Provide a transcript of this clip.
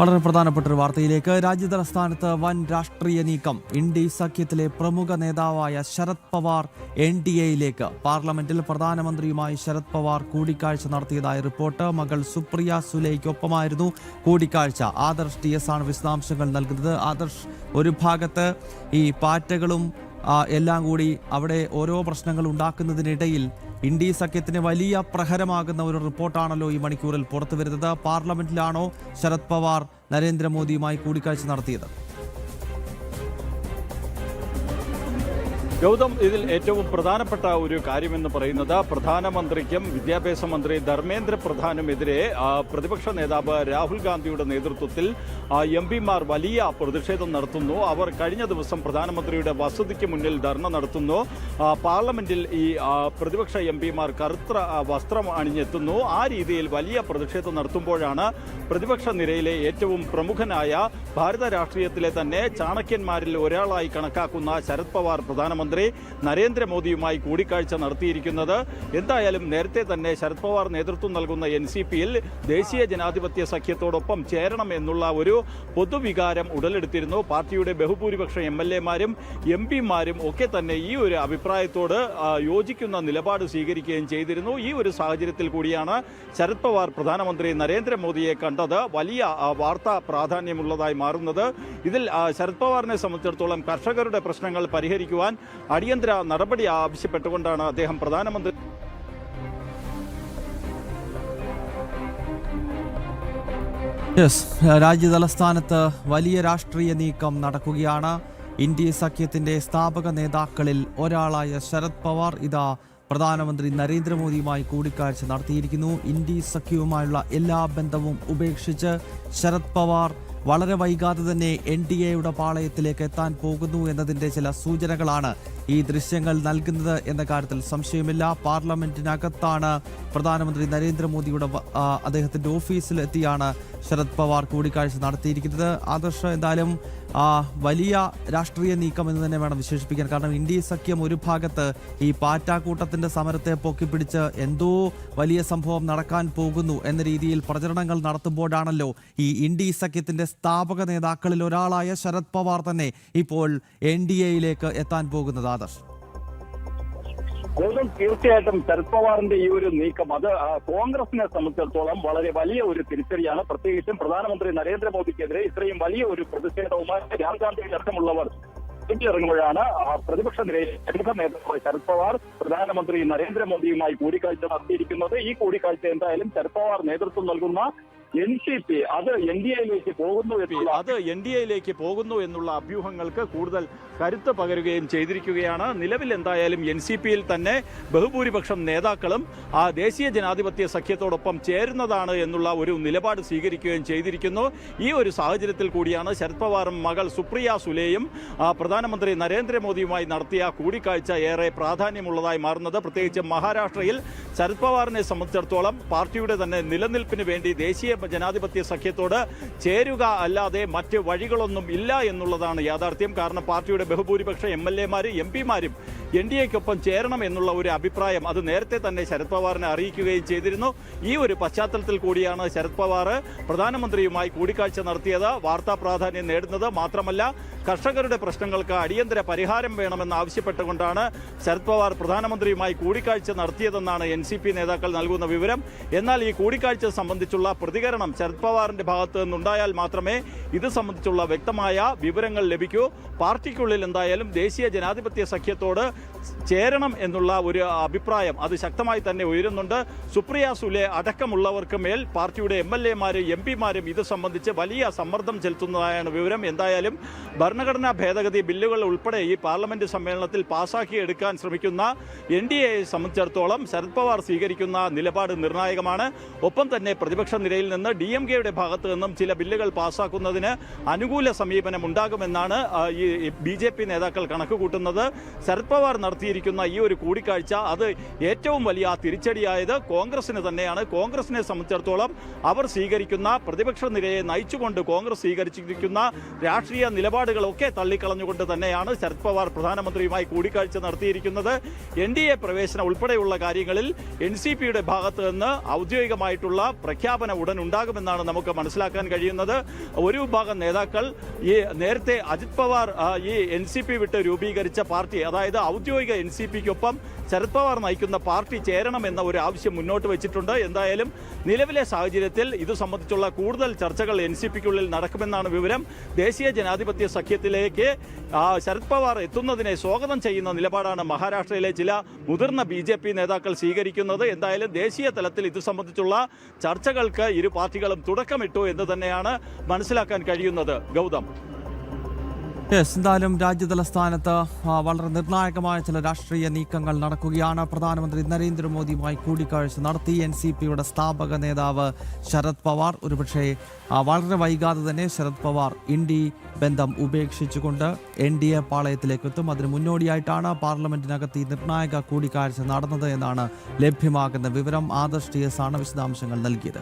വളരെ പ്രധാനപ്പെട്ട ഒരു വാർത്തയിലേക്ക്. രാജ്യതലസ്ഥാനത്ത് വൻ രാഷ്ട്രീയ നീക്കം. ഇന്ത്യ സഖ്യത്തിലെ പ്രമുഖ നേതാവായ ശരത് പവാർ NDAയിലേക്ക്. പാർലമെന്റിൽ പ്രധാനമന്ത്രിയുമായി ശരത് പവാർ കൂടിക്കാഴ്ച നടത്തിയതായ റിപ്പോർട്ട്. മകൾ സുപ്രിയ സുലെയ്ക്കൊപ്പമായിരുന്നു കൂടിക്കാഴ്ച. ആദർശ് TS ആണ് വിശദാംശങ്ങൾ നൽകുന്നത്. ആദർശ്, ഒരു ഭാഗത്ത് ഈ പാറ്റകളും എല്ലാം കൂടി അവിടെ ഓരോ പ്രശ്നങ്ങൾ ഉണ്ടാക്കുന്നതിനിടയിൽ ഇന്ത്യ സഖ്യത്തിന് വലിയ പ്രഹരമാകുന്ന ഒരു റിപ്പോർട്ടാണല്ലോ ഈ മണിക്കൂറിൽ പുറത്തു വരുന്നത്. പാർലമെന്റിലാണോ ശരത് പവാർ നരേന്ദ്രമോദിയുമായി കൂടിക്കാഴ്ച നടത്തിയത്? ഗൗതം, ഇതിൽ ഏറ്റവും പ്രധാനപ്പെട്ട ഒരു കാര്യമെന്ന് പറയുന്നത് പ്രധാനമന്ത്രിക്കും വിദ്യാഭ്യാസ മന്ത്രി ധർമ്മേന്ദ്ര പ്രധാനുമെതിരെ പ്രതിപക്ഷ നേതാവ് രാഹുൽ ഗാന്ധിയുടെ നേതൃത്വത്തിൽ MP-മാർ വലിയ പ്രതിഷേധം നടത്തുന്നു. അവർ കഴിഞ്ഞ ദിവസം പ്രധാനമന്ത്രിയുടെ വസതിക്ക് മുന്നിൽ ധർണ നടത്തുന്നു. പാർലമെന്റിൽ ഈ പ്രതിപക്ഷ MP-മാർ കറുത്ത വസ്ത്രം അണിഞ്ഞെത്തുന്നു. ആ രീതിയിൽ വലിയ പ്രതിഷേധം നടത്തുമ്പോഴാണ് പ്രതിപക്ഷ നിരയിലെ ഏറ്റവും പ്രമുഖനായ ഭാരത രാഷ്ട്രീയത്തിലെ തന്നെ ചാണക്യന്മാരിൽ ഒരാളായി കണക്കാക്കുന്ന ശരത് പവാർ പ്രധാനമന്ത്രി നരേന്ദ്രമോദിയുമായി കൂടിക്കാഴ്ച നടത്തിയിരിക്കുന്നത്. എന്തായാലും നേരത്തെ തന്നെ ശരത് പവാർ നേതൃത്വം നൽകുന്ന NCPയിൽ ദേശീയ ജനാധിപത്യ സഖ്യത്തോടൊപ്പം ചേരണം എന്നുള്ള ഒരു പൊതുവികാരം ഉടലെടുത്തിരുന്നു. പാർട്ടിയുടെ ബഹുഭൂരിപക്ഷ MLA-മാരും MP-മാരും ഒക്കെ തന്നെ ഈ ഒരു അഭിപ്രായത്തോട് യോജിക്കുന്ന നിലപാട് സ്വീകരിക്കുകയും ചെയ്തിരുന്നു. ഈ ഒരു സാഹചര്യത്തിൽ കൂടിയാണ് ശരത് പവാർ പ്രധാനമന്ത്രി നരേന്ദ്രമോദിയെ കണ്ടത് വലിയ വാർത്താ പ്രാധാന്യമുള്ളതായി മാറുന്നത്. ഇതിൽ ശരത് പവാറിനെ സംബന്ധിച്ചിടത്തോളം കർഷകരുടെ പ്രശ്നങ്ങൾ പരിഹരിക്കുവാൻ അടിയന്തര നടപടി ആവശ്യപ്പെട്ടുകൊണ്ടാണ് അദ്ദേഹം പ്രധാനമന്ത്രി രാജ്യതലസ്ഥാനത്ത് വലിയ രാഷ്ട്രീയ നീക്കം നടക്കുകയാണ്. ഇന്ത്യ സഖ്യത്തിന്റെ സ്ഥാപക നേതാക്കളിൽ ഒരാളായ ശരത് പവാർ ഇതാ പ്രധാനമന്ത്രി നരേന്ദ്രമോദിയുമായി കൂടിക്കാഴ്ച നടത്തിയിരിക്കുന്നു. ഇന്ത്യ സഖ്യവുമായുള്ള എല്ലാ ബന്ധവും ഉപേക്ഷിച്ച് ശരത് പവാർ വളരെ വൈകാതെ തന്നെ NDAയുടെ പാളയത്തിലേക്ക് എത്താൻ പോകുന്നു എന്നതിൻ്റെ ചില സൂചനകളാണ് ഈ ദൃശ്യങ്ങൾ നൽകുന്നത് എന്ന കാര്യത്തിൽ സംശയമില്ല. പാർലമെന്റിനകത്താണ് പ്രധാനമന്ത്രി നരേന്ദ്രമോദിയുടെ അദ്ദേഹത്തിൻ്റെ ഓഫീസിലെത്തിയാണ് ശരത് പവാർ കൂടിക്കാഴ്ച നടത്തിയിരിക്കുന്നത്. ആദർശ്, എന്തായാലും വലിയ രാഷ്ട്രീയ നീക്കം എന്ന് തന്നെ വേണം വിശേഷിപ്പിക്കാൻ. കാരണം ഇന്ത്യ സഖ്യം ഒരു ഭാഗത്ത് ഈ പാറ്റാക്കൂട്ടത്തിന്റെ സമരത്തെ പൊക്കിപ്പിടിച്ച് എന്തോ വലിയ സംഭവം നടക്കാൻ പോകുന്നു എന്ന രീതിയിൽ പ്രചരണങ്ങൾ നടത്തുമ്പോഴാണല്ലോ ഈ ഇന്ത്യ സഖ്യത്തിന്റെ സ്ഥാപക നേതാക്കളിൽ ഒരാളായ ശരത് പവാർ തന്നെ ഇപ്പോൾ NDAയിലേക്ക് എത്താൻ പോകുന്നത്. ആദർശ്, ഗൗതം, തീർച്ചയായിട്ടും ശരത് പവാറിന്റെ ഈ ഒരു നീക്കം അത് കോൺഗ്രസിനെ സംബന്ധിച്ചിടത്തോളം വളരെ വലിയ ഒരു തിരിച്ചടിയാണ്. പ്രത്യേകിച്ചും പ്രധാനമന്ത്രി നരേന്ദ്രമോദിക്കെതിരെ ഇത്രയും വലിയ ഒരു പ്രതിഷേധവുമായി രാഹുൽ ഗാന്ധി അടക്കമുള്ളവർ ഇറങ്ങുമ്പോഴാണ് പ്രതിപക്ഷ നിരയിൽ പ്രമുഖ നേതാവ് ശരത് പവാർ പ്രധാനമന്ത്രി നരേന്ദ്രമോദിയുമായി കൂടിക്കാഴ്ച നടത്തിയിരിക്കുന്നത്. ഈ കൂടിക്കാഴ്ച എന്തായാലും ശരത് പവാർ നേതൃത്വം നൽകുന്ന NCP അത് NDAയിലേക്ക് പോകുന്നു എന്നുള്ള അഭ്യൂഹങ്ങൾക്ക് കൂടുതൽ കരുത്ത് പകരുകയും ചെയ്തിരിക്കുകയാണ്. നിലവിൽ എന്തായാലും NCPയിൽ തന്നെ ബഹുഭൂരിപക്ഷം നേതാക്കളും ആ ദേശീയ ജനാധിപത്യ സഖ്യത്തോടൊപ്പം ചേരുന്നതാണ് എന്നുള്ള ഒരു നിലപാട് സ്വീകരിക്കുകയും ചെയ്തിരിക്കുന്നു. ഈ ഒരു സാഹചര്യത്തിൽ കൂടിയാണ് ശരത് പവാറും മകൾ സുപ്രിയ സുലെയും പ്രധാനമന്ത്രി നരേന്ദ്രമോദിയുമായി നടത്തിയ കൂടിക്കാഴ്ച ഏറെ പ്രാധാന്യമുള്ളതായി മാറുന്നത്. പ്രത്യേകിച്ച് മഹാരാഷ്ട്രയിൽ ശരത് പവാറിനെ സംബന്ധിച്ചിടത്തോളം പാർട്ടിയുടെ തന്നെ നിലനിൽപ്പിന് വേണ്ടി ദേശീയ ജനാധിപത്യ സഖ്യത്തോട് ചേരുക അല്ലാതെ മറ്റ് വഴികളൊന്നും ഇല്ല എന്നുള്ളതാണ് യാഥാർത്ഥ്യം. കാരണം പാർട്ടിയുടെ ബഹുഭൂരിപക്ഷ MLA-മാരും MP-മാരും NDAയ്ക്കൊപ്പം ചേരണം എന്നുള്ള ഒരു അഭിപ്രായം അത് നേരത്തെ തന്നെ ശരത് പവാറിനെ അറിയിക്കുകയും ചെയ്തിരുന്നു. ഈ ഒരു പശ്ചാത്തലത്തിൽ കൂടിയാണ് ശരത് പവാർ പ്രധാനമന്ത്രിയുമായി കൂടിക്കാഴ്ച നടത്തിയത്. വാർത്താ പ്രാധാന്യം നേടുന്നത് മാത്രമല്ല, കർഷകരുടെ പ്രശ്നങ്ങൾക്ക് അടിയന്തര പരിഹാരം വേണമെന്ന് ആവശ്യപ്പെട്ടുകൊണ്ടാണ് ശരത് പവാർ പ്രധാനമന്ത്രിയുമായി കൂടിക്കാഴ്ച നടത്തിയതെന്നാണ് NCP നേതാക്കൾ നൽകുന്ന വിവരം. എന്നാൽ ഈ കൂടിക്കാഴ്ച സംബന്ധിച്ചുള്ള പ്രതികരണം ശരത് പവാറിന്റെ ഭാഗത്ത് നിന്നുണ്ടായാൽ മാത്രമേ ഇത് സംബന്ധിച്ചുള്ള വ്യക്തമായ വിവരങ്ങൾ ലഭിക്കൂ. പാർട്ടിക്കുള്ളിൽ എന്തായാലും ദേശീയ ജനാധിപത്യ സഖ്യത്തോട് ചേരണം എന്നുള്ള ഒരു അഭിപ്രായം അത് ശക്തമായി തന്നെ ഉയരുന്നുണ്ട്. സുപ്രിയ സുലെ അടക്കമുള്ളവർക്ക് മേൽ പാർട്ടിയുടെ MLA-മാരും MP-മാരും ഇത് സംബന്ധിച്ച് വലിയ സമ്മർദ്ദം ചെലുത്തുന്നതായാണ് വിവരം. എന്തായാലും ഭരണഘടനാ ഭേദഗതി ബില്ലുകൾ ഉൾപ്പെടെ ഈ പാർലമെന്റ് സമ്മേളനത്തിൽ പാസാക്കിയെടുക്കാൻ ശ്രമിക്കുന്ന NDAയെ സംബന്ധിച്ചിടത്തോളം ശരത് പവാർ സ്വീകരിക്കുന്ന നിലപാട് നിർണായകമാണ്. ഒപ്പം തന്നെ പ്രതിപക്ഷ നിരയിൽ നിന്ന് DMKയുടെ ഭാഗത്തു നിന്നും ചില ബില്ലുകൾ പാസാക്കുന്നതിന് അനുകൂല സമീപനം ഉണ്ടാകുമെന്നാണ് ഈ BJP നേതാക്കൾ കണക്കുകൂട്ടുന്നത്. ശരത് പവാർ നടത്തിയിരിക്കുന്ന ഈ ഒരു കൂടിക്കാഴ്ച അത് ഏറ്റവും വലിയ തിരിച്ചടിയായത് കോൺഗ്രസിന് തന്നെയാണ്. കോൺഗ്രസിനെ സംബന്ധിച്ചിടത്തോളം അവർ സ്വീകരിക്കുന്ന പ്രതിപക്ഷ നിരയെ നയിച്ചുകൊണ്ട് കോൺഗ്രസ് സ്വീകരിച്ചിരിക്കുന്ന രാഷ്ട്രീയ നിലപാടുകളൊക്കെ തള്ളിക്കളഞ്ഞുകൊണ്ട് ലക്ഷ്യമിട്ടുകൊണ്ട് തന്നെയാണ് ശരത് പവാർ പ്രധാനമന്ത്രിയുമായി കൂടിക്കാഴ്ച നടത്തിയിരിക്കുന്നത്. NDA പ്രവേശനം ഉൾപ്പെടെയുള്ള കാര്യങ്ങളിൽ NCPയുടെ ഭാഗത്ത് നിന്ന് ഔദ്യോഗികമായിട്ടുള്ള പ്രഖ്യാപനം ഉടൻ ഉണ്ടാകുമെന്നാണ് നമുക്ക് മനസ്സിലാക്കാൻ കഴിയുന്നത്. ഒരു വിഭാഗം നേതാക്കൾ ഈ നേരത്തെ അജിത് പവാർ ഈ NCP വിട്ട് രൂപീകരിച്ച പാർട്ടി, അതായത് ഔദ്യോഗിക NCPക്കൊപ്പം ശരത് പവാർ നയിക്കുന്ന പാർട്ടി ചേരണമെന്ന ഒരു ആവശ്യം മുന്നോട്ട് വെച്ചിട്ടുണ്ട്. എന്തായാലും നിലവിലെ സാഹചര്യത്തിൽ ഇത് സംബന്ധിച്ചുള്ള കൂടുതൽ ചർച്ചകൾ NCPക്കുള്ളിൽ നടക്കുമെന്നാണ് വിവരം. ദേശീയ ജനാധിപത്യ സഖ്യത്തിലേക്ക് ശരത് പവാർ എത്തുന്നതിനെ സ്വാഗതം ചെയ്യുന്ന നിലപാടാണ് മഹാരാഷ്ട്രയിലെ ചില മുതിർന്ന BJP നേതാക്കൾ സ്വീകരിക്കുന്നത്. എന്തായാലും ദേശീയ തലത്തിൽ ഇത് സംബന്ധിച്ചുള്ള ചർച്ചകൾക്ക് ഇരു പാർട്ടികളും തുടക്കമിട്ടു എന്ന് തന്നെയാണ് മനസ്സിലാക്കാൻ കഴിയുന്നത്. ഗൗതം, എന്തായാലും രാജ്യതലസ്ഥാനത്ത് വളരെ നിർണായകമായ ചില രാഷ്ട്രീയ നീക്കങ്ങൾ നടക്കുകയാണ്. പ്രധാനമന്ത്രി നരേന്ദ്രമോദിയുമായി കൂടിക്കാഴ്ച നടത്തി NCPയുടെ സ്ഥാപക നേതാവ് ശരത് പവാർ. ഒരുപക്ഷെ വളരെ വൈകാതെ തന്നെ ശരത് പവാർ ഇന്ത്യ ബന്ധം ഉപേക്ഷിച്ചുകൊണ്ട് NDA പാളയത്തിലേക്ക് എത്തും. അതിന് മുന്നോടിയായിട്ടാണ് പാർലമെന്റിനകത്ത് ഈ നിർണായക കൂടിക്കാഴ്ച നടന്നത് എന്നാണ് ലഭ്യമാകുന്ന വിവരം. ആദർശ് TS ആണ് വിശദാംശങ്ങൾ നൽകിയത്.